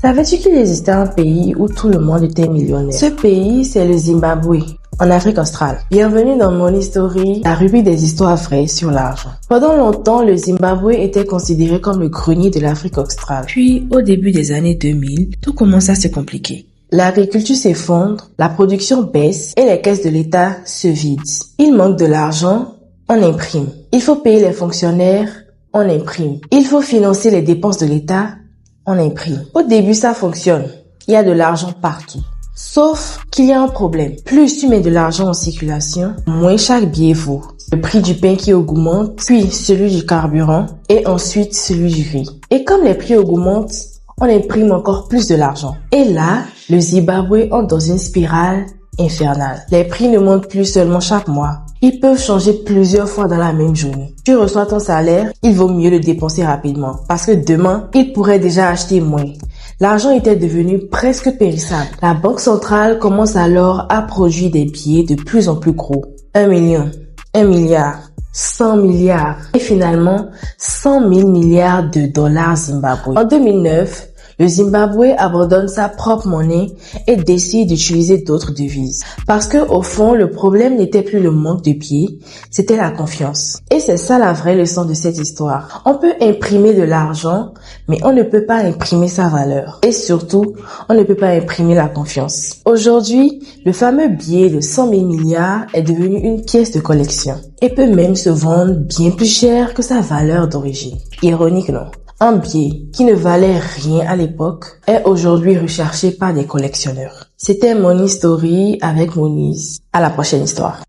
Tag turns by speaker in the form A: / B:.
A: Savais-tu qu'il existait un pays où tout le monde était millionnaire? Ce pays, c'est le Zimbabwe, en Afrique australe. Bienvenue dans Money Story, la rubrique des histoires vraies sur l'argent. Pendant longtemps, le Zimbabwe était considéré comme le grenier de l'Afrique australe. Puis, au début des années 2000, tout commence à se compliquer. L'agriculture s'effondre, la production baisse et les caisses de l'État se vident. Il manque de l'argent, on imprime. Il faut payer les fonctionnaires, on imprime. Il faut financer les dépenses de l'État, on imprime. Au début, ça fonctionne. Il y a de l'argent partout. Sauf qu'il y a un problème. Plus tu mets de l'argent en circulation, moins chaque billet vaut. Le prix du pain qui augmente, puis celui du carburant et ensuite celui du riz. Et comme les prix augmentent, on imprime encore plus de l'argent. Et là, le Zimbabwe entre dans une spirale infernale. Les prix ne montent plus seulement chaque mois. Ils peuvent changer plusieurs fois dans la même journée. Tu reçois ton salaire, il vaut mieux le dépenser rapidement parce que demain, il pourrait déjà acheter moins. L'argent était devenu presque périssable. La banque centrale commence alors à produire des billets de plus en plus gros. 1 million, 1 milliard, 100 milliards et finalement 100 000 milliards de dollars zimbabwe. En 2009, le Zimbabwe abandonne sa propre monnaie et décide d'utiliser d'autres devises. Parce que au fond, le problème n'était plus le manque de billets, c'était la confiance. Et c'est ça la vraie leçon de cette histoire. On peut imprimer de l'argent, mais on ne peut pas imprimer sa valeur. Et surtout, on ne peut pas imprimer la confiance. Aujourd'hui, le fameux billet de 100 000 milliards est devenu une pièce de collection et peut même se vendre bien plus cher que sa valeur d'origine. Ironique, non? Un billet qui ne valait rien à l'époque est aujourd'hui recherché par des collectionneurs. C'était Money Story avec Moniz. À la prochaine histoire.